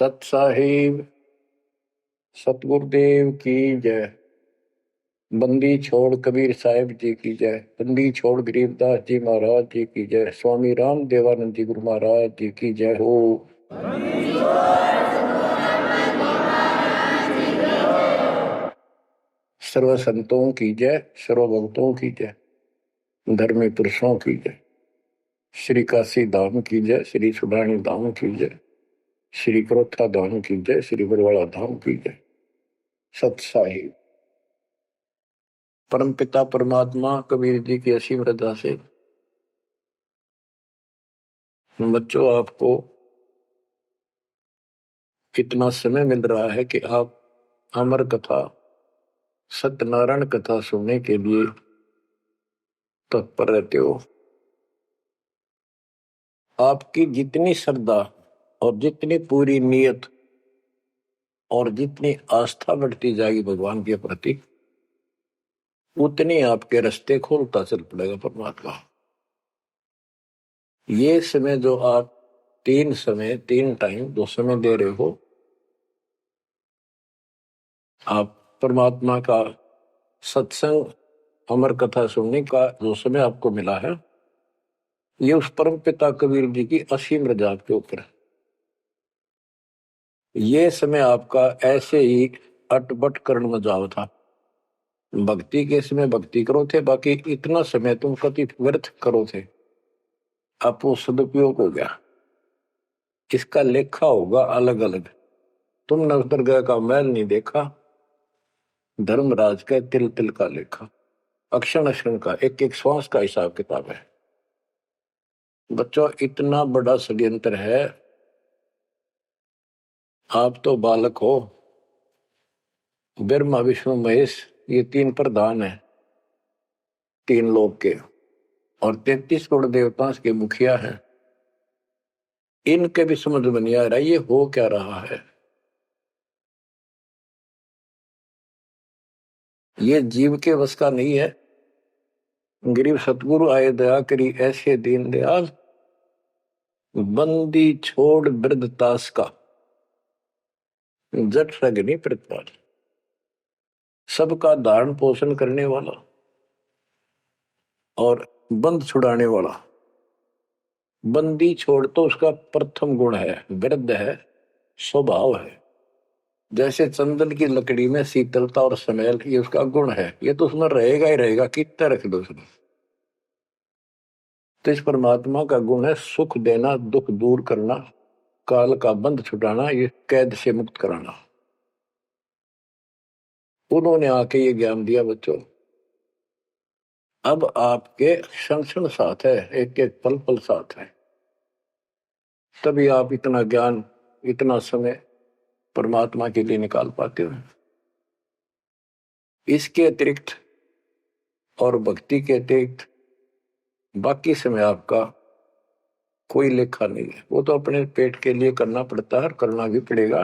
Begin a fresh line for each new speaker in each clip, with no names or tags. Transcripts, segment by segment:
सत साहिब सतगुरुदेव की जय। बंदी छोड़ कबीर साहिब जी की जय। बंदी छोड़ गरीबदास जी महाराज जी की जय। स्वामी राम देवानंद जी गुरु महाराज जी की जय हो। सर्व संतों की जय, सर्व भक्तों की जय, धर्मी पुरुषों की जय। श्री काशी धाम की जय, श्री सुडानी धाम की जय, श्री क्रोथा धाम की जय, श्री बरवाड़ा धाम की जय। सत साहिब परम पिता परमात्मा कबीर जी की असीम रजा से बच्चों आपको कितना समय मिल रहा है कि आप अमर कथा सत्यनारायण कथा सुनने के लिए तत्पर रहते हो। आपकी जितनी श्रद्धा और जितनी पूरी नियत और जितनी आस्था बढ़ती जाएगी भगवान के प्रति, उतनी आपके रास्ते खोलता चल पड़ेगा परमात्मा। ये समय जो आप तीन टाइम जो समय दे रहे हो, आप परमात्मा का सत्संग अमर कथा सुनने का जो समय आपको मिला है, ये उस परम पिता कबीर जी की असीम रजा आपके ऊपर है। ये समय आपका ऐसे ही अटपट करण में जाओ था। भक्ति के समय भक्ति करो थे, बाकी इतना समय तुम कति व्यर्थ करो थे। अब वो सदुपयोग हो गया, इसका लेखा होगा अलग अलग। तुमने उस दरगाह का मैल नहीं देखा, धर्मराज का तिल तिल का लेखा, अक्षण अक्षण का, एक एक श्वास का हिसाब किताब है। बच्चों, इतना बड़ा षड्यंत्र है। आप तो बालक हो, ब्रह्मा विष्णु महेश ये तीन प्रधान है, तीन लोक के, और 33 करोड़ देवताओं के मुखिया हैं। इनके भी समझ में नहीं आ रहा ये हो क्या रहा है। ये जीव के वश का नहीं है। गरीब सतगुरु आए दया करी ऐसे दीन दयाल, बंदी छोड़ वृद्ध ताश का, जट सगनी प्रतिपाल। सबका धारण पोषण करने वाला और बंद छुड़ाने वाला। बंदी छोड़ तो उसका प्रथम गुण है, वृद्ध है, स्वभाव है। जैसे चंदन की लकड़ी में शीतलता और स्मेल, ये उसका गुण है, ये तो उसमें रहेगा ही रहेगा, कितना रख दो उसमें। तो इस परमात्मा का गुण है सुख देना, दुख दूर करना, काल का बंध छुटाना, ये कैद से मुक्त कराना। उन्होंने आके ये ज्ञान दिया बच्चों। अब आपके क्षण क्षण साथ है, एक एक पल पल साथ है, तभी आप इतना ज्ञान, इतना समय परमात्मा के लिए निकाल पाते हो। इसके अतिरिक्त और भक्ति के अतिरिक्त बाकी समय आपका कोई लेखा नहीं है। वो तो अपने पेट के लिए करना पड़ता है, करना भी पड़ेगा।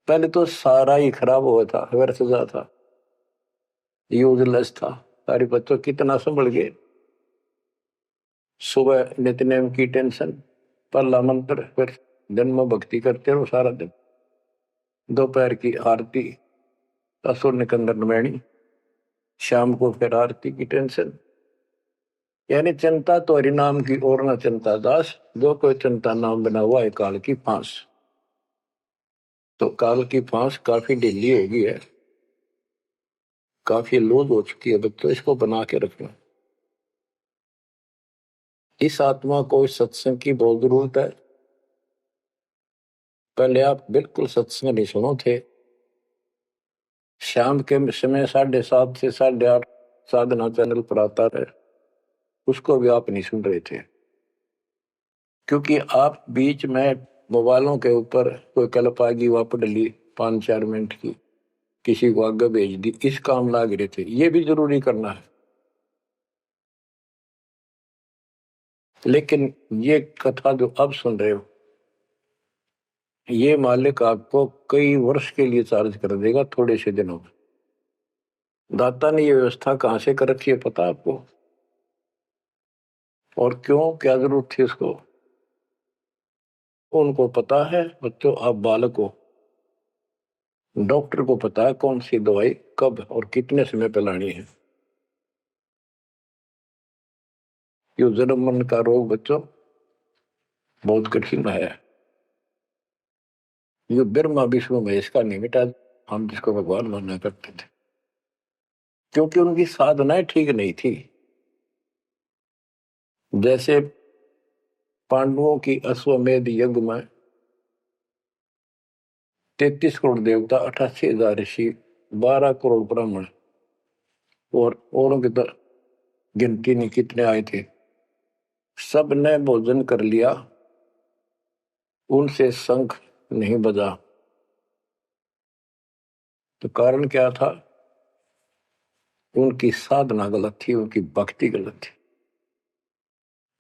पहले तो सारा ही खराब हुआ था, व्यर्थ जा था, यूजलेस था। सारे बच्चों कितना संभल गए। सुबह नित्यनेम की टेंशन, पहला मंत्र, फिर जन्म भक्ति करते रहो सारा दिन, दोपहर की आरती, असुर निकंदन मैणी, शाम को फिर आरती की टेंशन। यानी चिंता तो हरि नाम की और न चिंता दास, जो कोई चिंता नाम बना हुआ है काल की फांस। तो काल की फांस काफी ढीली हो गई है, काफी लूज हो चुकी है बच्चों, इसको बना के रखना। इस आत्मा को इस सत्संग की बहुत जरूरत है। पहले आप बिल्कुल सत्संग नहीं सुनो थे। शाम के समय 7:30 से 8:30 साधना चैनल पर आता रहे, उसको भी आप नहीं सुन रहे थे, क्योंकि आप बीच में मोबाइलों के ऊपर कोई क्लिप आ गई, वापस डली 5-4 मिनट की, किसी को आगे भेज दी, इस काम लाग रहे थे। ये भी जरूरी करना है, लेकिन ये कथा जो अब सुन रहे हो, ये मालिक आपको कई वर्ष के लिए चार्ज कर देगा थोड़े से दिनों में। दाता ने ये व्यवस्था कहां से कर रखी है पता आपको? और क्यों, क्या जरूरत थी उसको? उनको पता है बच्चों, आप बालक हो, डॉक्टर को पता है कौन सी दवाई कब और कितने समय पे लानी है। ये जन्म मन का रोग बच्चों बहुत कठिन है। ये ब्रह्मा विष्णु महेश का नहीं मिटा, हम जिसको भगवान माना करते थे, क्योंकि उनकी साधनाएं ठीक नहीं थी। जैसे पांडवों की अश्वमेध यज्ञ में 33 करोड़ देवता, 88,000 ऋषि, 12 करोड़ ब्राह्मण और औरों की तो गिनती नहीं कितने आए थे, सब ने भोजन कर लिया, उनसे शंख नहीं बजा। तो कारण क्या था? उनकी साधना गलत थी, उनकी भक्ति गलत थी।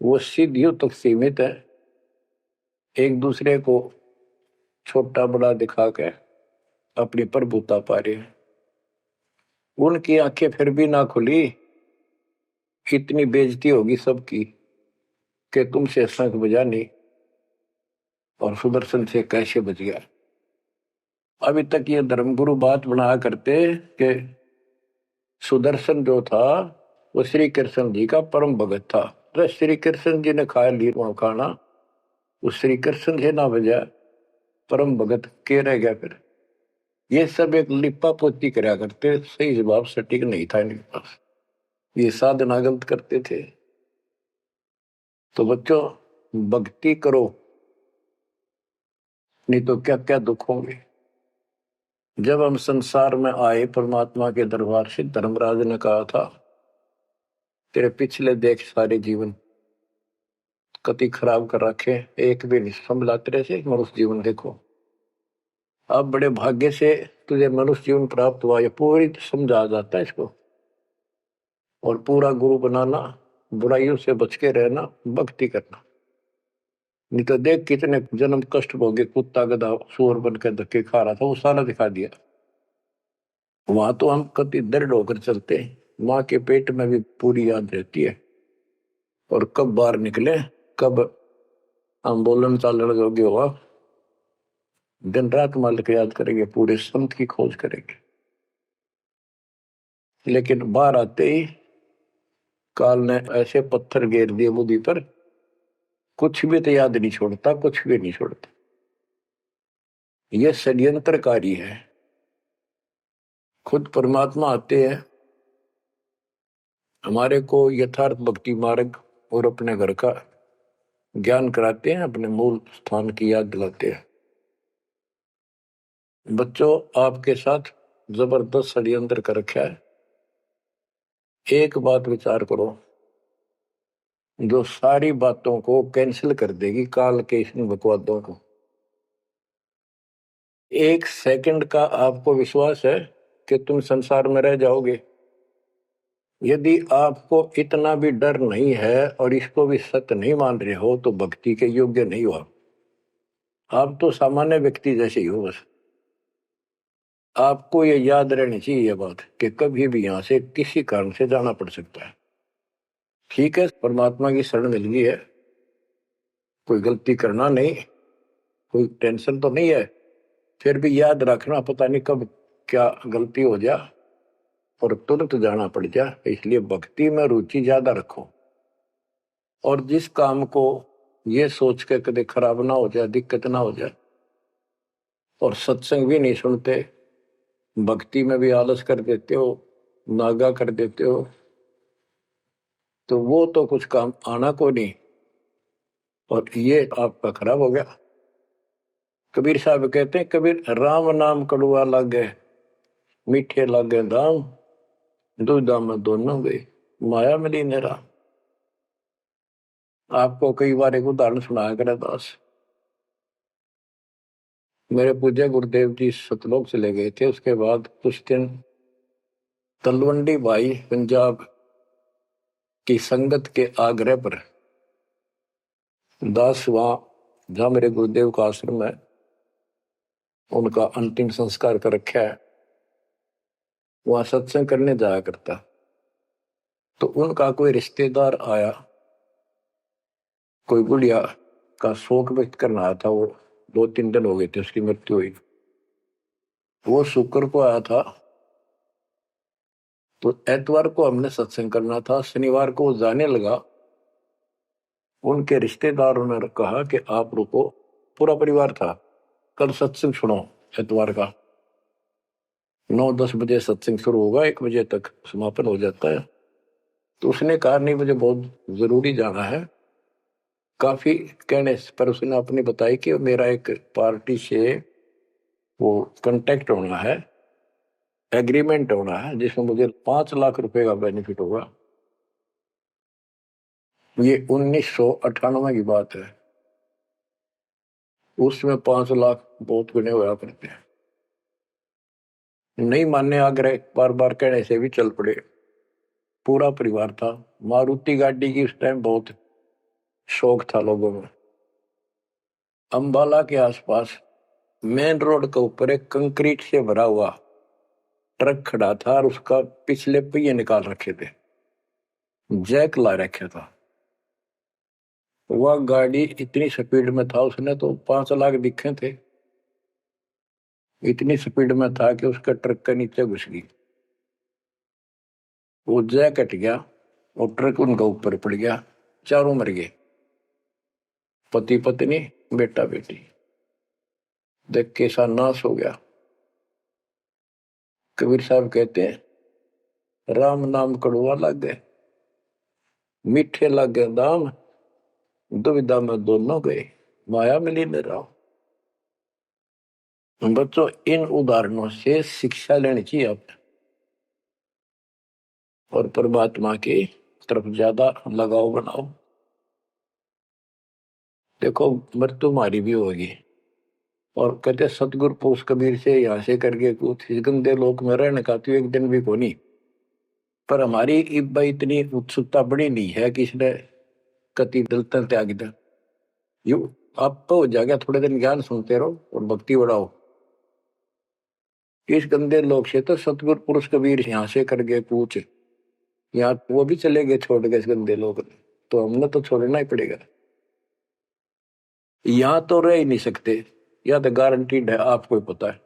वो सिद्धियों तक सीमित है, एक दूसरे को छोटा बड़ा दिखा के अपनी प्रभुता पा रहे हैं। उनकी आंखें फिर भी ना खुली, इतनी बेइज्जती होगी सबकी कि तुमसे शंख बजा नहीं और सुदर्शन से कैसे बच गया। अभी तक ये धर्मगुरु बात बनाया करते कि सुदर्शन जो था वो श्री कृष्ण जी का परम भगत था, तो श्री कृष्ण जी ने खाया ली खाना, उस श्री कृष्ण से ना बजा, परम भगत के रह गया फिर। ये सब एक लिपा पोती कराया करते, सही जवाब सटीक नहीं था इनके पास, ये साधना गलत करते थे। तो बच्चों भक्ति करो, नहीं तो क्या क्या दुख होंगे। जब हम संसार में आए परमात्मा के दरबार से, धर्मराज ने कहा था तेरे पिछले देख सारे जीवन कति खराब कर रखे, एक भी नहीं संभला तेरे से मनुष्य जीवन देखो। अब बड़े भाग्य से तुझे मनुष्य जीवन प्राप्त हुआ, ये पूरी समझा जाता है इसको। और पूरा गुरु बनाना, बुराइयों से बच के रहना, भक्ति करना। नहीं तो देख कितने जन्म कष्ट भोगे, कुत्ता गधा सुअर बन के धक्के खा रहा था, वो सारा दिखा दिया। वहां तो हम कति दृढ़ होकर चलते हैं, माँ के पेट में भी पूरी याद रहती है, और कब बाहर निकले, कब हम बोलन चालन योग्य हुआ, दिन रात मालिक याद करेंगे, पूरे संत की खोज करेंगे। लेकिन बाहर आते ही काल ने ऐसे पत्थर घेर दिए बुद्धि पर, कुछ भी तो याद नहीं छोड़ता, कुछ भी नहीं छोड़ता। यह षड्यंत्रकारी है। खुद परमात्मा आते हैं, हमारे को यथार्थ भक्ति मार्ग और अपने घर का ज्ञान कराते हैं, अपने मूल स्थान की याद दिलाते हैं। बच्चों आपके साथ जबरदस्त षड्यंत्र कर रखा है। एक बात विचार करो जो सारी बातों को कैंसिल कर देगी, काल के इन बकवादों को। एक सेकंड का आपको विश्वास है कि तुम संसार में रह जाओगे? यदि आपको इतना भी डर नहीं है और इसको भी सत्य नहीं मान रहे हो तो भक्ति के योग्य नहीं हो। आप तो सामान्य व्यक्ति जैसे ही हो बस। आपको ये याद रहनी चाहिए ये बात कि कभी भी यहां से किसी कारण से जाना पड़ सकता है। ठीक है, परमात्मा की शरण मिल गई है, कोई गलती करना नहीं, कोई टेंशन तो नहीं है, फिर भी याद रखना पता नहीं कब क्या गलती हो जाए और तुरंत जाना पड़ जाए। इसलिए भक्ति में रुचि ज्यादा रखो, और जिस काम को ये सोच के कभी खराब ना हो जाए, दिक्कत ना हो जाए, और सत्संग भी नहीं सुनते, भक्ति में भी आलस कर देते हो, नागा कर देते हो, तो वो तो कुछ काम आना को नहीं, और ये आपका खराब हो गया। कबीर साहब कहते हैं, कबीर राम नाम कड़ुआ लागे, मीठे लागे दाम, दूधा में दोनों गए, माया मिली नेरा। आपको कई बार एक उदाहरण सुनाया करे दास। मेरे पूज्य गुरुदेव जी सतलोक चले गए थे, उसके बाद कुछ दिन तलवंडी भाई पंजाब की संगत के आग्रह पर दास वहां जहां मेरे गुरुदेव का आश्रम है, उनका अंतिम संस्कार कर रखा है, वहां सत्संग करने जाया करता। तो उनका कोई रिश्तेदार आया, कोई बुढ़िया का शोक व्यक्त करना आया था। वो 2-3 दिन हो गए थे उसकी मृत्यु हुई। वो शुक्र को आया था, तो एतवार को हमने सत्संग करना था। शनिवार को वो जाने लगा। उनके रिश्तेदारों ने कहा कि आप रुको, पूरा परिवार था, कल सत्संग सुनो एतवार का। 9-10 बजे सत्संग शुरू होगा, 1 बजे तक समापन हो जाता है। तो उसने कहा नहीं, मुझे बहुत जरूरी जाना है। काफी कहने पर उसने अपनी बताई कि मेरा एक पार्टी से वो कांटेक्ट होना है, एग्रीमेंट होना है, जिसमें मुझे 5 लाख रुपए का बेनिफिट होगा। ये 1998 की बात है। उसमें 5 लाख बहुत गुने हुआ करते हैं। नहीं मानने आग्रह बार बार कहने से भी चल पड़े। पूरा परिवार था। मारुति गाड़ी की उस टाइम बहुत शौक था लोगों में। अंबाला के आसपास मेन रोड के ऊपर एक कंक्रीट से भरा हुआ ट्रक खड़ा था और उसका पिछले पहिए निकाल रखे थे, जैक ला रखा था। वह गाड़ी इतनी स्पीड में था, उसने तो 5 लाख दिखे थे। इतनी स्पीड में था कि उसका ट्रक के नीचे घुस गई। वो जैक कट गया और ट्रक उनका ऊपर पड़ गया। चारों मर गए, पति पत्नी बेटा बेटी। देख के सा नाश हो गया। कबीर साहब कहते हैं, राम नाम कड़वा लग गए, मीठे लग गए दाम, दुविधा में दोनों गए, माया मिली न राम। बच्चों, इन उदाहरणों से शिक्षा लेनी चाहिए आप, और परमात्मा की तरफ ज्यादा लगाव बनाओ। देखो, मृत्यु हमारी भी होगी। और कहते सतगुरु पुरुष कबीर से यहाँ से करके कुछ इस गंदे लोक में रहने का तो एक दिन भी को नहीं। पर हमारी इतनी उत्सुकता बड़ी नहीं है कि इसने कति दलता त्याग दे। यू आप तो हो जाएगा, थोड़े दिन ज्ञान सुनते रहो और भक्ति बढ़ाओ। इस गंदे लोग से तो सतगुरु पुरुष कबीर यहाँ से करके पूछ, यहाँ वो भी चले गए छोड़ के इस गंदे लोग, तो हमने तो छोड़ना ही पड़ेगा। यहाँ तो रह ही नहीं सकते, या तो गारंटीड है, आपको ही पता है।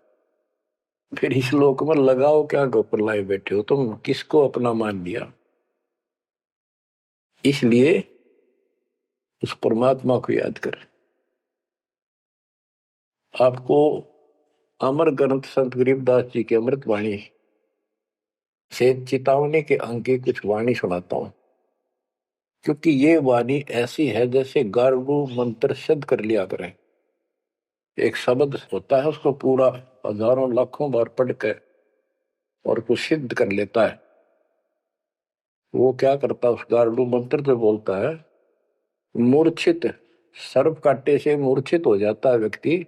फिर इस लोक में लगाओ क्या, गोपर लाए बैठे हो तुम, किसको अपना मान लिया। इसलिए उस परमात्मा को याद कर। आपको अमर ग्रंथ संत गरीबदास जी की अमृत वाणी से चेतावनी के अंक की कुछ वाणी सुनाता हूं, क्योंकि ये वाणी ऐसी है जैसे गारगु मंत्र सिद्ध कर लिया करें। एक शब्द होता है, उसको पूरा हजारों लाखों बार पढ़ कर और कुछ सिद्ध कर लेता है। वो क्या करता है, उस गारडू मंत्र से बोलता है, मूर्छित सर्प काटे से मूर्छित हो जाता है व्यक्ति,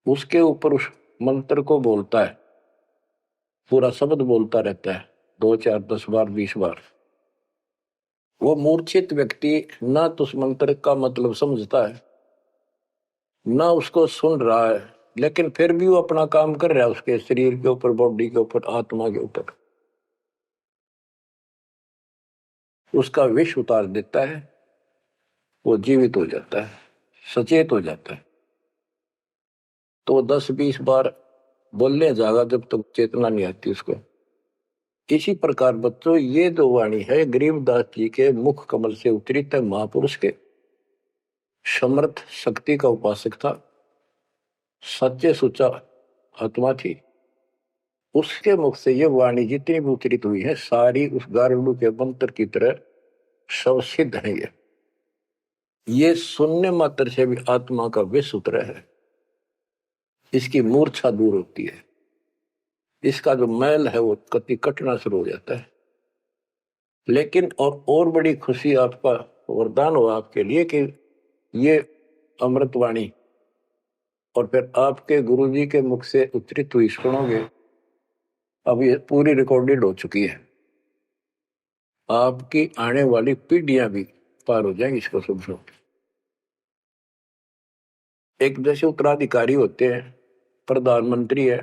उसके ऊपर उस मंत्र को बोलता है, पूरा शब्द बोलता रहता है 2, 4, 10 बार, 20 बार। वो मूर्छित व्यक्ति ना तो उस मंत्र का मतलब समझता है, ना उसको सुन रहा है, लेकिन फिर भी वो अपना काम कर रहा है उसके शरीर के ऊपर, बॉडी के ऊपर, आत्मा के ऊपर। उसका विष उतार देता है, वो जीवित हो जाता है, सचेत हो जाता है। तो 10-20 बार बोलने जाएगा जब तक चेतना नहीं आती उसको। इसी प्रकार बच्चों, ये जो वाणी है गरीबदास जी के मुख कमल से उतरी तक, महापुरुष के समर्थ शक्ति का उपासक था, सच्चे सुचा आत्मा थी। उसके मुख से ये वाणी जितनी भी उतरित हुई है, सारी उस गारुड़ के मंत्र की तरह सब सिद्ध है। ये सुनने मात्र से भी आत्मा का विष उतरा है, इसकी मूर्छा दूर होती है, इसका जो मैल है वो कति कटना शुरू हो जाता है। लेकिन और बड़ी खुशी आपका वरदान हो आपके लिए कि ये अमृतवाणी और फिर आपके गुरुजी के मुख से उच्चरित हुई सुनोगे। अब ये पूरी रिकॉर्डेड हो चुकी है, आपकी आने वाली पीढ़ियां भी पार हो जाएंगी इसको सुन सुन। एक जैसे उत्तराधिकारी होते हैं, प्रधानमंत्री है,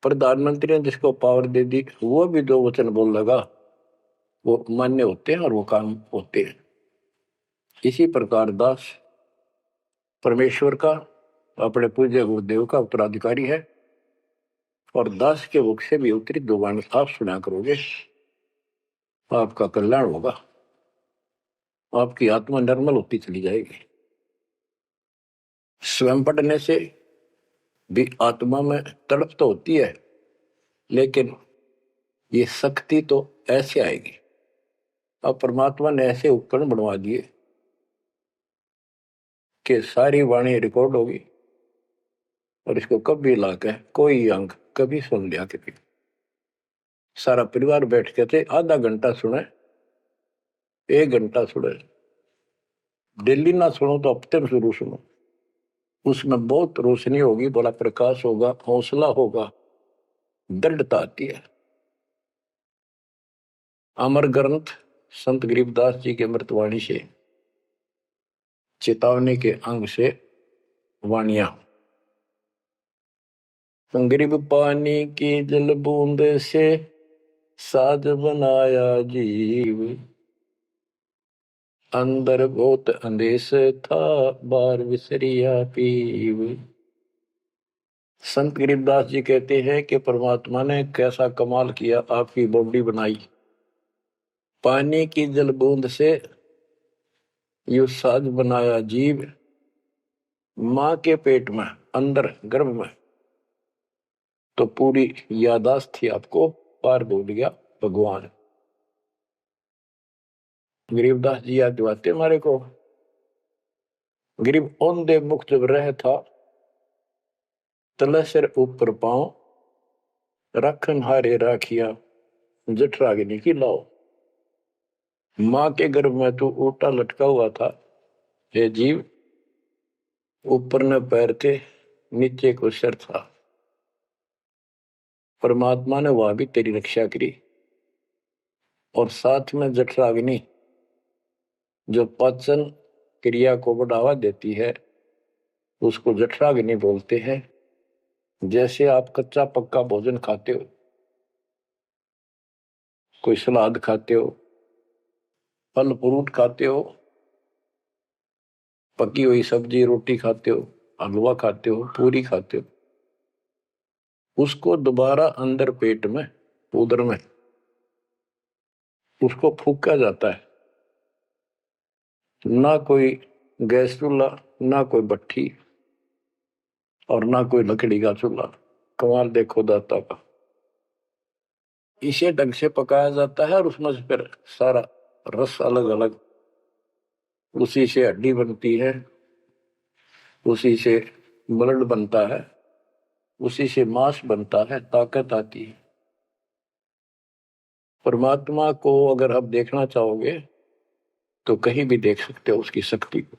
प्रधानमंत्री ने जिसको पावर दे दी, वो भी जो वचन बोल लगा वो मान्य होते हैं और वो काम होते हैं। इसी प्रकार दास परमेश्वर का, अपने पूज्य गुरुदेव का उत्तराधिकारी है, और दास के मुख से भी उत्तरी दो वाणी आप सुना करोगे, आपका कल्याण होगा, आपकी आत्मा निर्मल होती चली जाएगी। स्वयं पढ़ने से भी आत्मा में तड़प तो होती है, लेकिन ये शक्ति तो ऐसे आएगी। अब परमात्मा ने ऐसे उपकरण बनवा दिए कि सारी वाणी रिकॉर्ड होगी, और इसको कभी लाके कोई अंग कभी सुन लिया, कभी सारा परिवार बैठ के थे, आधा घंटा सुने, 1 घंटा सुने, डेली ना सुनो तो हफ्ते में जरूर सुनो। उसमें बहुत रोशनी होगी, बड़ा प्रकाश होगा, हौसला होगा, दृढ़ता आती है। अमर ग्रंथ संत गरीबदास जी के अमृतवाणी से, चेतावनी के अंग से वाणियां। गरीब पानी की जल बूंद से साज बनाया जीव, अंदर बहुत अंदेश था बार विसरिया पीव। संत गरीबदास जी कहते हैं कि परमात्मा ने कैसा कमाल किया, आपकी बॉडी बनाई, पानी की जल बूंद से यू साज बनाया जीव, मां के पेट में अंदर गर्भ में तो पूरी यादाश्त थी आपको, पार बोल गया भगवान। गरीबदास जी याद दिवाते हमारे को, गरीब औंधे मुख जब रह था, तले सिर ऊपर पांव, रखन हारे राखिया जठराग्नि की लाओ। मां के गर्भ में तू उल्टा लटका हुआ था, हे जीव, ऊपर न पैर थे, नीचे को सिर था। परमात्मा ने वहां भी तेरी रक्षा करी, और साथ में जठराग्नि जो पाचन क्रिया को बढ़ावा देती है, उसको जठराग्नि बोलते हैं। जैसे आप कच्चा पक्का भोजन खाते हो, कोई सलाद खाते हो, फल फ्रूट खाते हो, पकी हुई सब्जी रोटी खाते हो, हलवा खाते हो, पूरी खाते हो, उसको दोबारा अंदर पेट में, उदर में उसको फूका जाता है। ना कोई गैस चूल्हा, ना कोई भट्ठी, और ना कोई लकड़ी का चूल्हा। कमाल देखो दाता का। इसे ढंग से पकाया जाता है, और उसमें से फिर सारा रस अलग अलग, उसी से हड्डी बनती है, उसी से ब्लड बनता है, उसी से मांस बनता है, ताकत आती है। परमात्मा को अगर आप देखना चाहोगे तो कहीं भी देख सकते हो उसकी शक्ति को।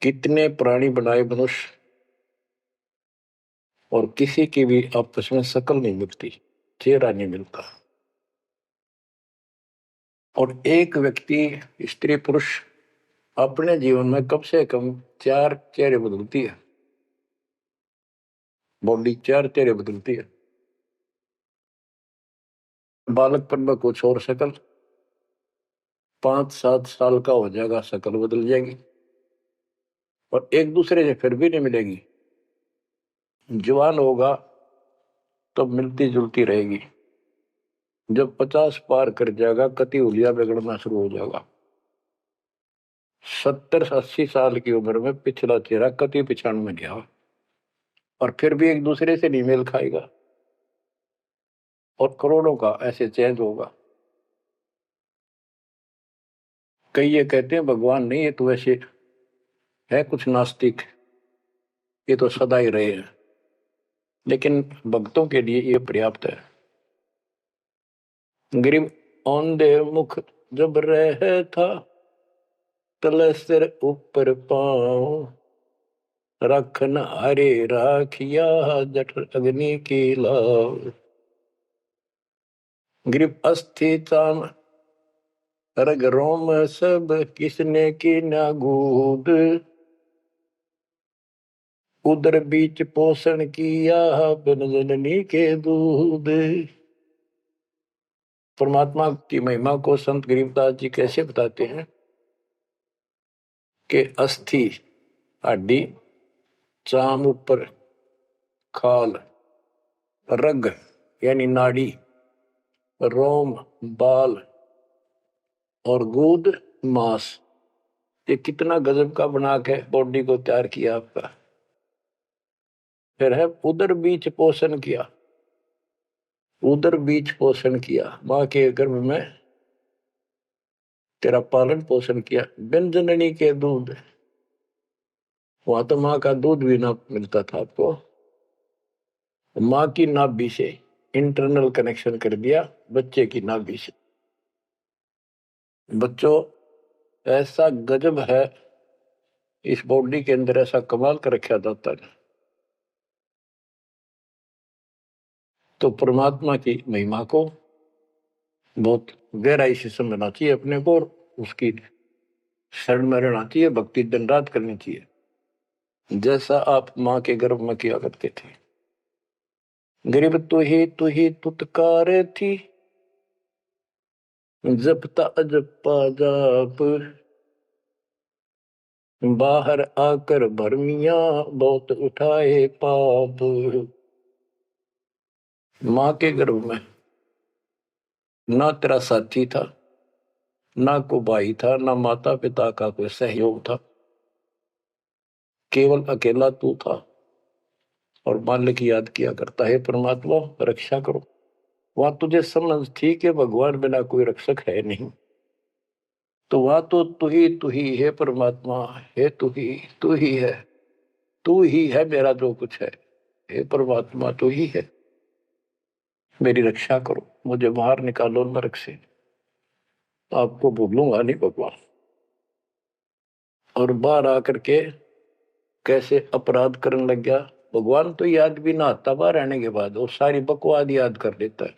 कितने प्राणी बनाए मनुष्य, और किसी की भी आपस में शकल नहीं मिलती, चेहरा नहीं मिलता। और एक व्यक्ति, स्त्री पुरुष, अपने जीवन में कम से कम 4 चेहरे बदलती है, बॉडी 4 चेहरे बदलती है। बालकपन में कुछ और शकल, 5-7 साल का हो जाएगा शकल बदल जाएगी, और एक दूसरे से फिर भी नहीं मिलेगी। जवान होगा तो मिलती जुलती रहेगी, जब 50 पार कर जाएगा कति उलिया बिगड़ना शुरू हो जाएगा। 70-80 साल की उम्र में पिछला चेहरा कति पिछाड़ में गया, और फिर भी एक दूसरे से नहीं मेल खाएगा, और करोड़ों का ऐसे चेंज होगा। कई ये कहते हैं भगवान नहीं, ये तो वैसे है कुछ नास्तिक, ये तो सदा ही रहे हैं, लेकिन भक्तों के लिए ये पर्याप्त है। गरीब औंधे मुख जब रह था, तले सिर ऊपर पांव, रखन हरे राखिया जठर अग्नि की लाव। गरीब अस्थि चाम रग रोम सब, किसने की ना गूद, उदर बीच पोषण किया बिन जननी के दूध। परमात्मा की महिमा को संत गरीबदास जी कैसे बताते हैं के अस्थि हड्डी, चाम ऊपर खाल, रग यानी नाड़ी, रोम बाल और गूद मांस। ये कितना गजब का बना के बॉडी को तैयार किया आपका। फिर है उदर बीच पोषण किया, उदर बीच पोषण किया, माँ के गर्भ में तेरा पालन पोषण किया। व्यंजननी के दूध, वहां तो माँ का दूध भी ना मिलता था आपको। माँ की नाभि से इंटरनल कनेक्शन कर दिया बच्चे की नाभि से। बच्चों ऐसा गजब है इस बॉडी के अंदर, ऐसा कमाल कर रखा जाता है। तो परमात्मा की महिमा को बहुत गहराई से समझना चाहिए अपने को, और उसकी शरण में रहना चाहिए, भक्ति दिन रात करनी चाहिए, जैसा आप माँ के गर्भ में किया करते थे। गरीब तू ही तुतकार थी, जपता अजपा जाप, बाहर आकर भरमिया बहुत उठाए पाप। माँ के गर्भ में ना तेरा साथी था, ना को भाई था, ना माता पिता का कोई सहयोग था, केवल अकेला तू था। और मालिक याद किया करता है, परमात्मा रक्षा करो। वहां तुझे समझ थी कि भगवान बिना कोई रक्षक है नहीं, तो वहां तो तू ही है परमात्मा, है तू ही है, तू ही है मेरा जो कुछ है। हे परमात्मा तू ही है, मेरी रक्षा करो, मुझे बाहर निकालो नरक से, आपको भूलूंगा नहीं भगवान। और बाहर आकर के कैसे अपराध करने लग गया भगवान, तो याद भी ना आता बाहर रहने के बाद, वो सारी बकवाद याद कर लेता है।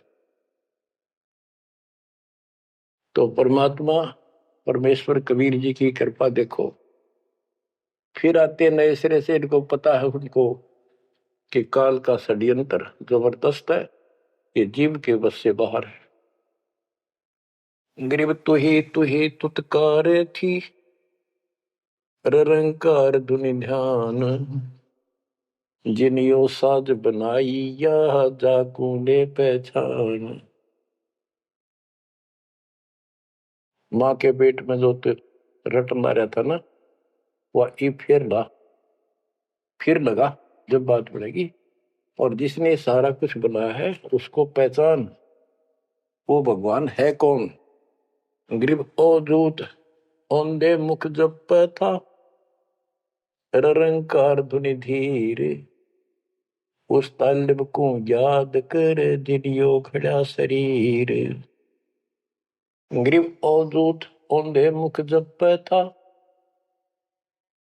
तो परमात्मा परमेश्वर कबीर जी की कृपा देखो, फिर आते नए सिरे से, इनको पता है उनको कि काल का षड्यंत्र जबरदस्त है, ये जीव के बस से बाहर है। गरीब तू ही तुतकार थी, रंकार धुनि ध्यान, जिनियो साज बनाई या जाकू ने पहचान। माँ के पेट में जो रटना रहता ना, वह ई फिर लगा जब बात बढ़ेगी। और जिसने सारा कुछ बनाया है उसको पहचान, वो भगवान है कौन। गरीब ओ दूत औंधे मुख जप था, रंकार धुनि धीर, उस तालिब को याद कर दिलियो खड़ा शरीर। गरीब ओ दूत औंधे मुख जप था,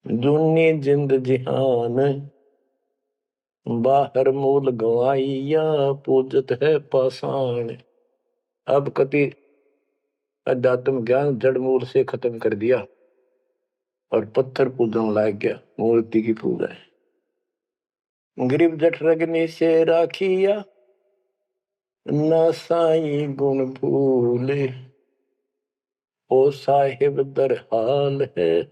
दुनी जिंद जिहान, बाहर मूल गवाइया पूजत है पाषाण। अब कति अध्यात्म ज्ञान जड़ मूल से खत्म कर दिया और पत्थर पूजन लाग गया, मूर्ति की पूजा है। गरीब जठ रगनी से राखिया, ना साई गुण भूले, ओ साहिब दर हाल है,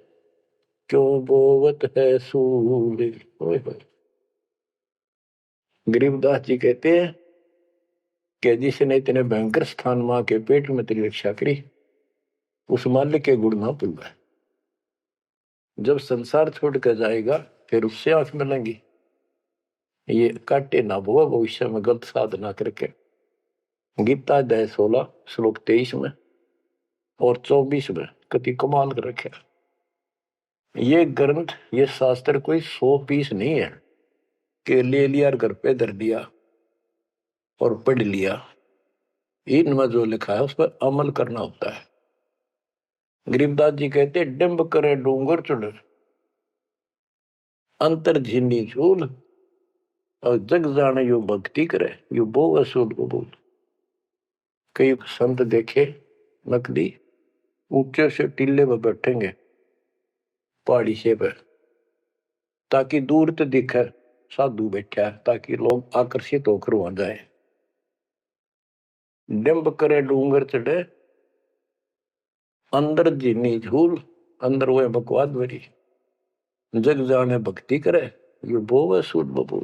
क्यों बोवत है सूल। गरीबदास जी कहते हैं कि जिसने इतने भयंकर स्थान मां के पेट में तेरी रक्षा करी, उस मालिक के गुण ना भूलना। जब संसार छोड़ कर जाएगा फिर उससे आंख मिलेंगी, ये काटे ना भो भविष्य में गलत साधना करके। गीता अध्याय 16 श्लोक 23 में और 24 में कति कमाल कर रखे। ये ग्रंथ, ये शास्त्र कोई 100 पीस नहीं है कि ले लिया और घर पे धर दिया और पढ़ लिया। इनमें जो लिखा है उस पर अमल करना होता है। गरीबदास जी कहते डिंब करे डूंगर चढ़, अंतर झीनी झूल, और जग जाने यो भक्ति करे, यो बो असूल को बोल। कई संत देखे नकली ऊंचे से टीले पर बैठेंगे पहाड़ी से पर, ताकि दूर तो दिखे साधु बैठा है, ताकि लोग आकर्षित होकर वहां जाए। डिंब करे डूंगर चढ़े, अंदर जीनी झूल, अंदर वो बकवाद भरी। जग जाने भक्ति करे ये बोवे सूद बबू।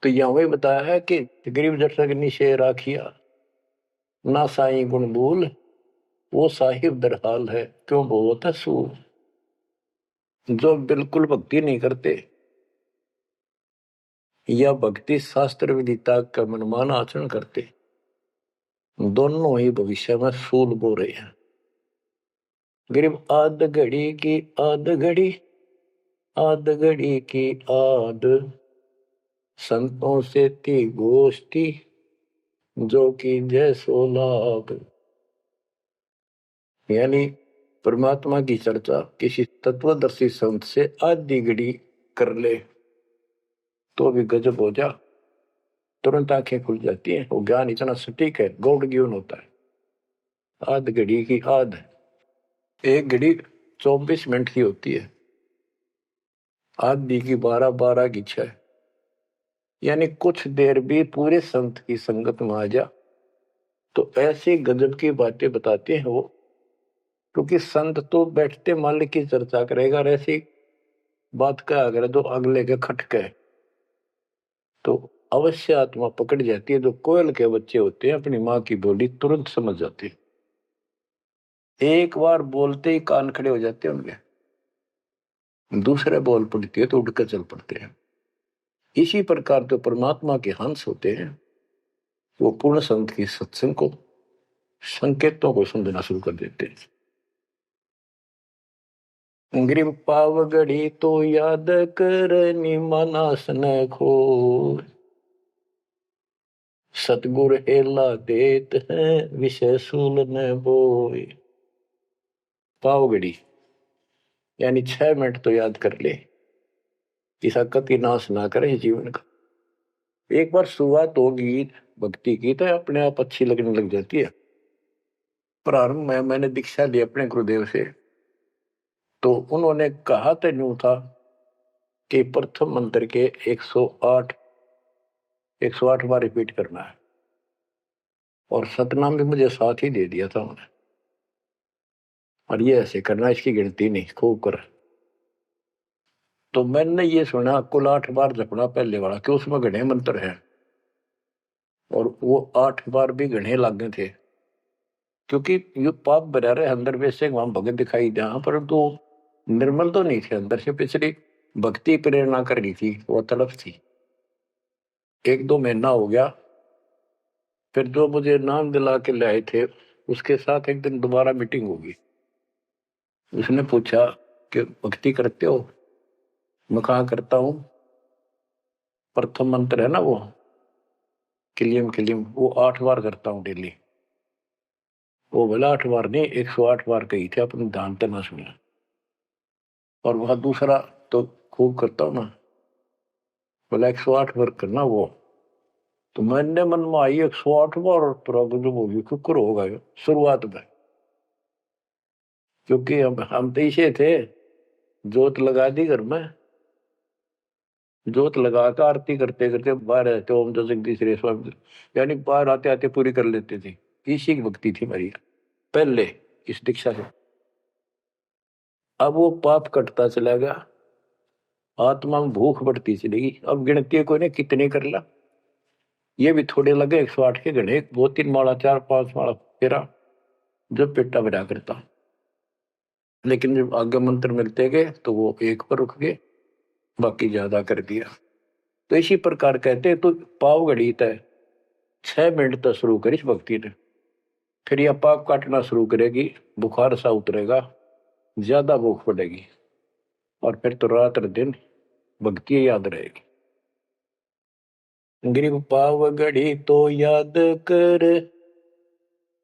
तो यहाँ वही बताया है कि गरीब जटक निशे राखिया ना साई गुण बोल वो साहिब दरहाल है क्यों बोवत है सूर। जो बिल्कुल भक्ति नहीं करते या भक्ति शास्त्र विदिता का मनमान आचरण करते, दोनों ही भविष्य में सूल बो रहे हैं। गरीब आध घड़ी की आध घड़ी आध घड़ी की आध संतों से थी गोष्ठी जो कि जैसो लाभ। यानी परमात्मा की चर्चा किसी तत्वदर्शी संत से आधी घड़ी कर ले तो भी गजब हो जा, तुरंत आंखें खुल जाती हैं। वो ज्ञान इतना सटीक है, गौड़ ज्ञान होता है। आध घड़ी की आध, एक घड़ी 24 मिनट की होती है, आधी की 12 की 6। यानी कुछ देर भी पूरे संत की संगत में आ जा तो ऐसी गजब की बातें बताते हैं वो। क्योंकि संत तो बैठते मालिक की चर्चा करेगा, और ऐसी बात का अगर जो अगले के खटके तो अवश्य आत्मा पकड़ जाती है। जो कोयल के बच्चे होते हैं अपनी माँ की बोली तुरंत समझ जाते हैं, एक बार बोलते ही कान खड़े हो जाते हैं उनके, दूसरे बोल पड़ती है तो उड़कर चल पड़ते हैं। इसी प्रकार जो परमात्मा के हंस होते हैं वो पूर्ण संत की सत्संग को संकेतों को समझना शुरू कर देते हैं। ग्रीव पावगढ़ी तो याद कर निमानास न खो सतगुर एला देत है विषय सूल न बोए। पावगढ़ी यानी 6 मिनट तो याद कर ले, इसा कति नाश ना करे जीवन का। एक बार शुरुआत होगी भक्ति की तो अपने आप अच्छी लगने लग जाती है। प्रारंभ में मैंने दीक्षा ली अपने गुरुदेव से, तो उन्होंने कहा तो यूं था कि प्रथम मंत्र के 108 बार रिपीट करना है, और सतनाम भी मुझे साथ ही दे दिया था उन्होंने, और ये ऐसे करना, इसकी गिनती नहीं, खूब कर। तो मैंने ये सुना कुल 8 बार जपना पहले वाला, कि उसमें घने मंत्र हैं, और वो 8 बार भी घने लागे थे। क्योंकि ये पाप भरा रहे अंदर वैसे वहां भगत दिखाई दिया, परंतु निर्मल तो नहीं थे अंदर से। पिछली भक्ति प्रेरणा कर रही थी, वो तड़प थी। 1-2 महीना हो गया, फिर जो मुझे नाम दिला के लाए थे उसके साथ एक दिन दोबारा मीटिंग होगी। उसने पूछा कि भक्ति करते हो? मैं कहा करता हूँ। प्रथम मंत्र है ना वो किलियम किलियम, वो 8 बार करता हूँ डेली। वो बोला 8 बार नहीं, 108 बार कही थी, अपने ध्यान तक ना सुना। और वह दूसरा तो खूब करता हूँ ना, बोला 108 बार करना वो। तो मैंने मन में आई 108 बार, और प्रभु वो भी कुकर होगा शुरुआत में। क्योंकि हम तो इसे थे, जोत लगा दी घर में, जोत लगा कर आरती करते करते बाहर आते, ओम जगदीश रे स्वामी, यानी बाहर आते आते पूरी कर लेते थे। इसी की भक्ति थी मेरी पहले इस दीक्षा से। अब वो पाप कटता चला गया, आत्मा में भूख बढ़ती चलेगी। अब गिनती कोई ने कितने कर ला, ये भी थोड़े लगे 108 के गणे, 2-3 माला 4-5 माला फेरा जब पेटा भरा करता। लेकिन जब आगे मंत्र मिलते गए तो वो एक पर रुक गए, बाकी ज्यादा कर दिया। तो इसी प्रकार कहते तो पाव घड़ी तय 6 मिनट तक शुरू करी भक्ति ने, फिर यह पाप काटना शुरू करेगी, बुखार सा उतरेगा, ज्यादा भूख पड़ेगी, और फिर तो रात दिन भक्ति याद रहेगी। ग्रीव पाव घड़ी तो याद कर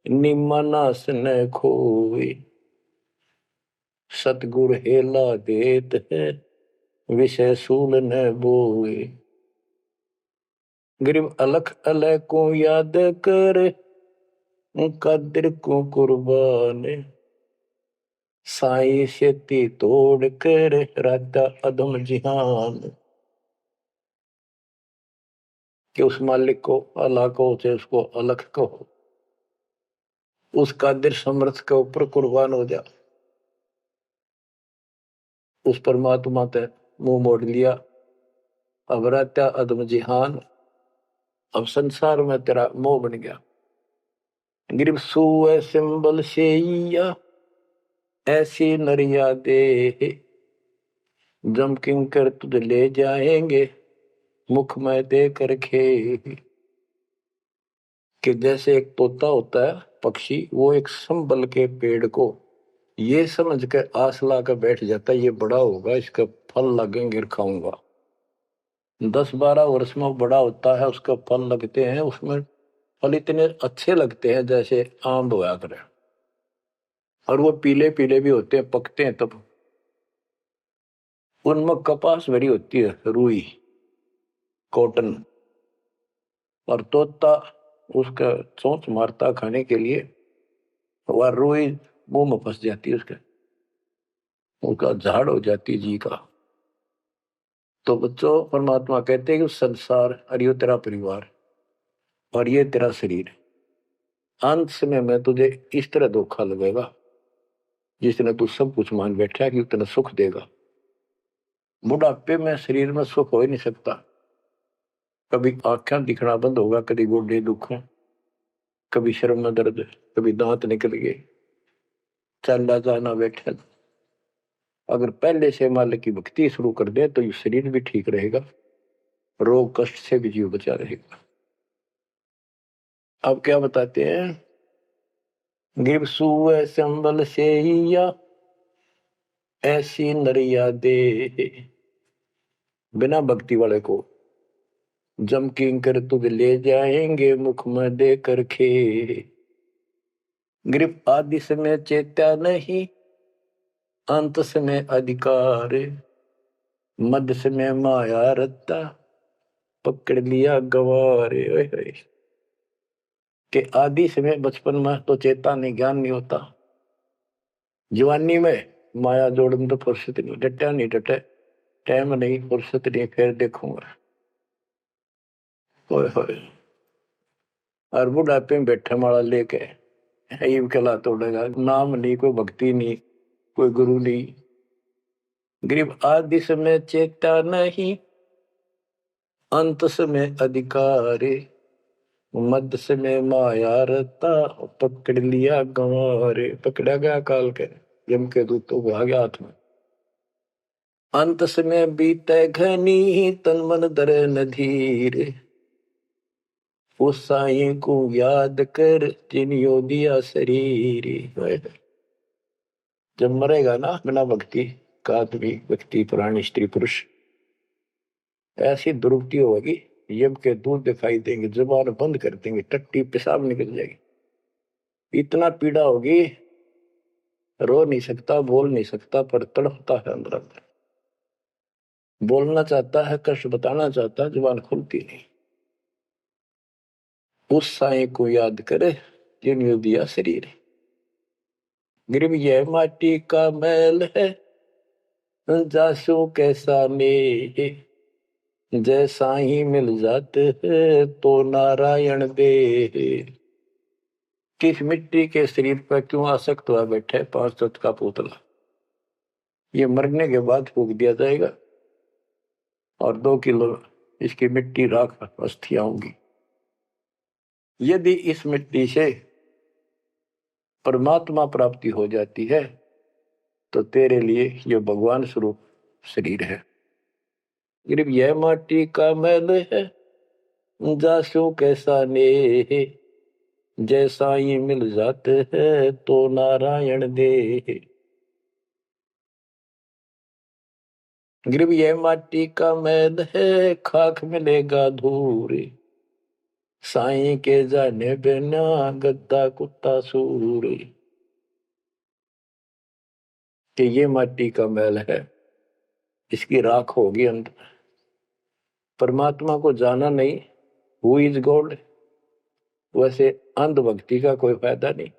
निमनास न खोए सतगुर हेला देत है विषय सूल न बोए। ग्रीव अलख अलय को याद कर कदर को कुर्बान साई शेती तोड़ कर राधा अदम जिहान। कि उस मालिक को अल्लाह को चाहे उसको अलख कहो, उस कादिर समर्थ के ऊपर कुर्बान हो जा। उस परमात्मा ते मुंह मोड़ लिया, अब रहता अदम जिहान, अब संसार में तेरा मोह बन गया। गिरब सुए सिंबल शेया ऐसी नरिया दे, जम किंकर तुझ ले जाएंगे मुख में दे कर खे। कि जैसे एक तोता होता है पक्षी, वो एक संबल के पेड़ को ये समझ कर आस ला कर बैठ जाता है, ये बड़ा होगा, इसका फल लगेंगे, खाऊंगा। 10-12 वर्ष में बड़ा होता है, उसका फल लगते हैं, उसमें फल इतने अच्छे लगते हैं जैसे आम होया करे, और वो पीले पीले भी होते हैं, पकते हैं तब। उनमें कपास भरी होती है, रुई, कॉटन, और तोता उसका चोंच मारता खाने के लिए, वह रुई मुंह में फंस जाती है, उसका झाड़ हो जाती जी का। तो बच्चों, परमात्मा कहते हैं कि संसार और ये तेरा परिवार और ये तेरा शरीर, अंत समय में तुझे इस तरह धोखा लगेगा जिसने तू सब कुछ मान बैठा है कि उतना सुख देगा। बुढ़ापे में शरीर में सुख हो ही नहीं सकता। कभी आंखें दिखना बंद होगा, कभी गोडे दुख, कभी शर्म में दर्द, कभी दांत निकल गए, चलना जाना बैठा। अगर पहले से मालिक की भक्ति शुरू कर दे तो ये शरीर भी ठीक रहेगा, रोग कष्ट से भी जीव बचा रहेगा। अब क्या बताते हैं, गिर सुए संबल से ऐसी नरिया दे, बिना भक्ति वाले को जम किंकर तुझ ले जाएंगे मुख में दे कर खे। ग्रिप आदि समय चेत्या नहीं, अंत समय अधिकार, मध्य समय माया रत्ता, पकड़ लिया गवारे। के आदि समय बचपन में तो चेता नहीं, ज्ञान नहीं होता। जवानी में माया जोड़ में तो फुर्सत नहीं, डटा नहीं डटे, टाइम नहीं, फुर्सत नहीं, फिर देखूंगा। होए होए, और बुढ़ापे में बैठे माला लेके ये कला तोड़ेगा, नाम नहीं, कोई भक्ति नहीं, कोई गुरु नहीं। गरीब आदि समय चेता नहीं, अंत समय अधिकारी, मध्य समय माया रता, पकड़ लिया गंवारे। पकड़ा गया काल के, यम के दूत तो आ गया हाथ में। अंत समय बीते घनी, तन मन दरे नधीर, उस साई को याद कर जिन्हों दिया शरीर। जब मरेगा ना बिना भक्ति का आदमी, व्यक्ति, प्राणी, स्त्री, पुरुष, ऐसी दुर्गति होगी, यम के दूध दिखाई देंगे, जुबान बंद कर देंगे, टट्टी पेशाब निकल जाएगी, इतना पीड़ा होगी, रो नहीं सकता, बोल नहीं सकता, पर तड़पता है अंदर अंदर, बोलना चाहता है, कष्ट बताना चाहता है, जुबान खुलती नहीं। उस साई को याद करे जिन्हों दिया शरीर। गिरब यह माटी का मैल है, जासू कैसा ने, जैसा ही मिल जाते है तो नारायण दे। किस मिट्टी के शरीर पर क्यों आसक्त हुआ बैठे 5 तत्व का पुतला, ये मरने के बाद फूक दिया जाएगा और 2 किलो इसकी मिट्टी राख अस्थियां होंगी। यदि इस मिट्टी से परमात्मा प्राप्ति हो जाती है तो तेरे लिए ये भगवान स्वरूप शरीर है। सिर्फ यह माटी का मैल है, जासू कैसा ने, जैसा ही मिल जाते हैं तो नारायण दे। गिरब यह माटी का मैल है, खाक मिलेगा धूर, साईं के जाने बिना गद्दा कुत्ता सूर। कि ये माटी का मैल है, इसकी राख होगी अंत। परमात्मा को जाना नहीं, हु इज गॉड, वैसे अंधभक्ति का कोई फायदा नहीं।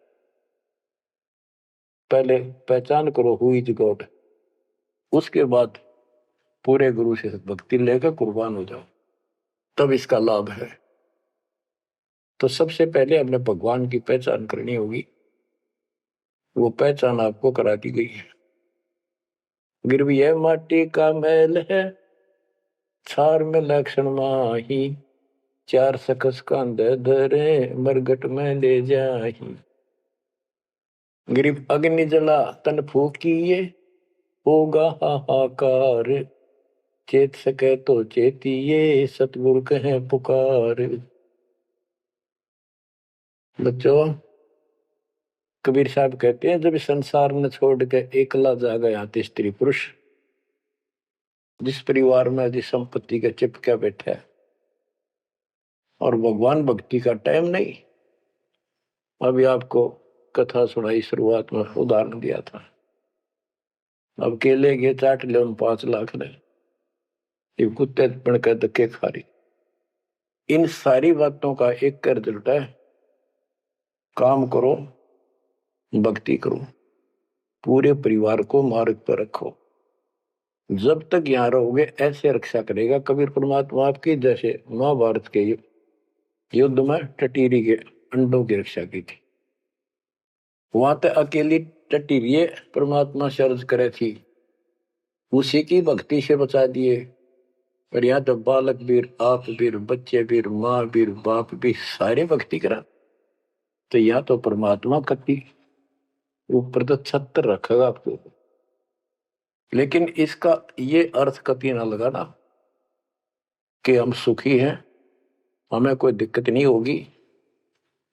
पहले पहचान करो हु इज गॉड, उसके बाद पूरे गुरु से भक्ति लेकर कुर्बान हो जाओ, तब इसका लाभ है। तो सबसे पहले हमने भगवान की पहचान करनी होगी, वो पहचान आपको करा दी गई है। गिरवी है माटी का मैल है, छार में लक्षण माही, चार सकस कांधे धरे, मरगट में ले जाही। गिरिव अग्नि जला तन फूकिए, होगा हाहाकार, चेत सके तो चेतिए, सतगुरु कहे पुकार। बच्चों, कबीर साहब कहते हैं जब संसार ने छोड़ के एकला जा गया तो स्त्री पुरुष, जिस परिवार में जिस संपत्ति के चिपके बैठे और भगवान भक्ति का टाइम नहीं। अभी आपको कथा सुनाई, शुरुआत में उदाहरण दिया था। अब केले के चाट ले उन 5 लाख ने, ये कुत्ते बन के धक्के खा रही। इन सारी बातों का एक कर रिजल्ट है, काम करो, भक्ति करो, पूरे परिवार को मार्ग पर रखो। जब तक यहां रहोगे ऐसे रक्षा करेगा कबीर परमात्मा आपकी, जैसे महाभारत के युद्ध में टटीरी के अंडों की रक्षा की थी। वहां तक अकेली टटीरी परमात्मा से अर्ज करे थी, उसी की भक्ति से बचा दिए। और यहाँ तो बालक वीर, आप वीर, बच्चे वीर, माँ वीर, बाप भी सारे भक्ति करा। तो यहाँ तो परमात्मा कति ऊपर तो छत्र रखेगा आपको। लेकिन इसका ये अर्थ कति ना लगाना कि हम सुखी हैं, हमें कोई दिक्कत नहीं होगी।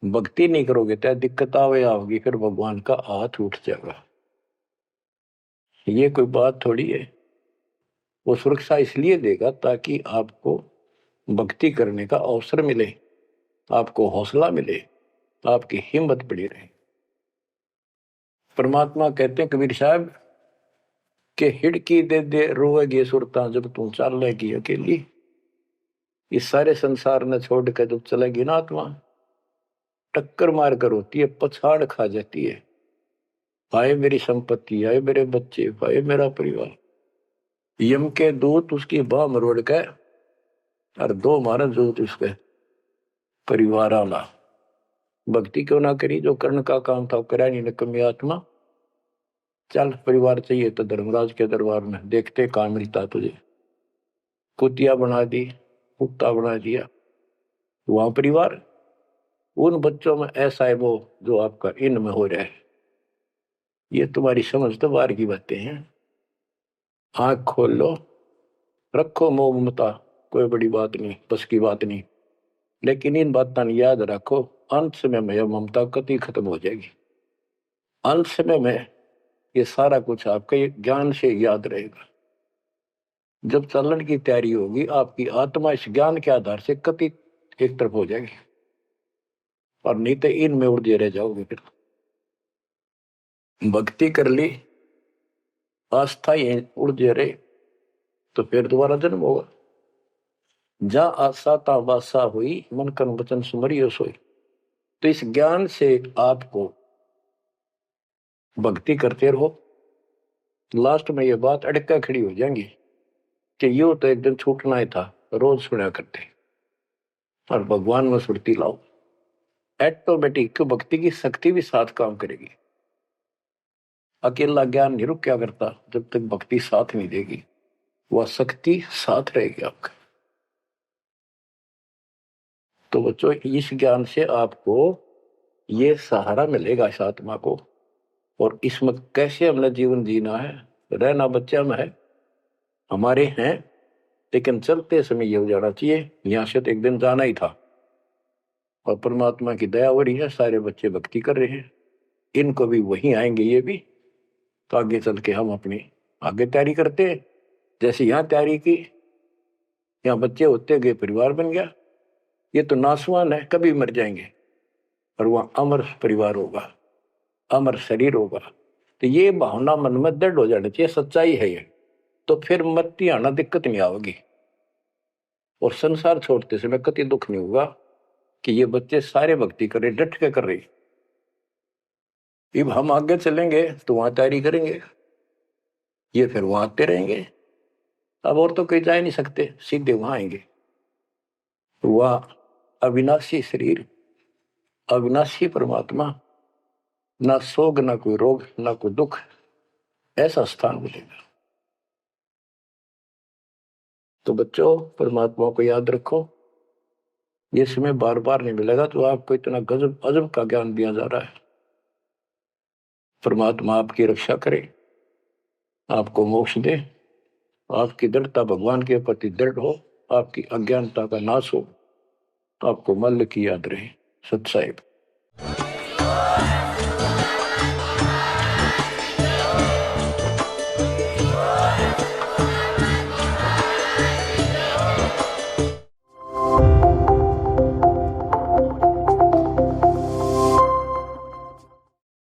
भक्ति नहीं करोगे तो दिक्कत आओगी, फिर भगवान का हाथ उठ जाएगा। ये कोई बात थोड़ी है। वो सुरक्षा इसलिए देगा ताकि आपको भक्ति करने का अवसर मिले, आपको हौसला मिले, आपकी हिम्मत बड़ी रहे। परमात्मा कहते हैं कबीर साहब के हिड़की दे दे रोएगी सुरता, जब तू चलेगी अकेली। इस सारे संसार ने छोड़ कर जब चलेगी ना आत्मा, टक्कर मार कर होती है, पछाड़ खा जाती है। हाय मेरी संपत्ति, हाय मेरे बच्चे, हाय मेरा परिवार। यम के दूत उसकी बाह मरोड़ के और 2 मारा दूत उसके परिवार आला। भक्ति क्यों ना करी, जो कर्ण का काम था करा नहीं, नकमी आत्मा। चल परिवार चाहिए तो धर्मराज के दरबार में देखते कहां मिलता तुझे। कुतिया बना दी, कुत्ता बना दिया। वहां परिवार, उन बच्चों में ऐसा है वो जो आपका इनमें हो रहा है। ये तुम्हारी समझ तो बाहर की बातें हैं। आंख खोल लो, रखो मोह ममता, कोई बड़ी बात नहीं, बस की बात नहीं। लेकिन इन बातों याद रखो, अंत समय में यह ममता कति खत्म हो जाएगी। अंत समय में ये सारा कुछ आपके ज्ञान से याद रहेगा। जब चलन की तैयारी होगी, आपकी आत्मा इस ज्ञान के आधार से कति एक तरफ हो जाएगी, और नहीं तो इनमें उलझे रह जाओगे। फिर भक्ति कर ली, आस्था ही उलझे रहे, तो फिर दोबारा जन्म होगा। जा आशा ता वासा हुई, मन कर्म वचन सुमरियो सोई। तो इस ज्ञान से आपको भक्ति करते रहो। लास्ट में ये बात अड़का खड़ी हो जाएंगी कि यो तो एक दिन छूटना ही था, रोज सुना करते। और भगवान में सुरती लाओ, ऑटोमेटिक भक्ति की शक्ति भी साथ काम करेगी। अकेला ज्ञान नहीं रुक क्या करता, जब तक भक्ति साथ नहीं देगी, वह शक्ति साथ रहेगी आपका। तो बच्चों, इस ज्ञान से आपको ये सहारा मिलेगा इस आत्मा को, और इसमें कैसे हमने जीवन जीना है। रहना बच्चा में है, हमारे हैं, लेकिन चलते समय ये हो जाना चाहिए यहां से तो एक दिन जाना ही था। और परमात्मा की दया हो रही है, सारे बच्चे भक्ति कर रहे हैं, इनको भी वहीं आएंगे ये भी। तो आगे चल के हम अपनी आगे तैयारी करते हैं। जैसे यहाँ तैयारी की, यहाँ बच्चे होते गए, परिवार बन गया। ये तो नासवान है, कभी मर जाएंगे, और वहां अमर परिवार होगा, अमर शरीर होगा। तो ये भावना मन में दृढ़ हो जानी चाहिए, सच्चाई है ये। तो फिर मरती आना दिक्कत नहीं आवेगी, और संसार छोड़ते समय कति दुख नहीं होगा कि ये बच्चे सारे भक्ति कर रहे, डट के कर रहे। अब हम आगे चलेंगे तो वहां तैयारी करेंगे, ये फिर वहां आते रहेंगे। अब और तो कहीं जा नहीं सकते, सीधे वहां आएंगे। वह अविनाशी शरीर, अविनाशी परमात्मा, ना सोग, ना कोई रोग, ना कोई दुख, ऐसा स्थान मिलेगा। तो बच्चों, परमात्मा को याद रखो। ये समय बार बार नहीं मिलेगा, तो आपको इतना गजब अजब का ज्ञान दिया जा रहा है। परमात्मा आपकी रक्षा करे, आपको मोक्ष दे, आपकी दृढ़ता भगवान के प्रति दृढ़ हो, आपकी अज्ञानता का नाश हो, आपको मल्ल की याद रहे। सत साहिब।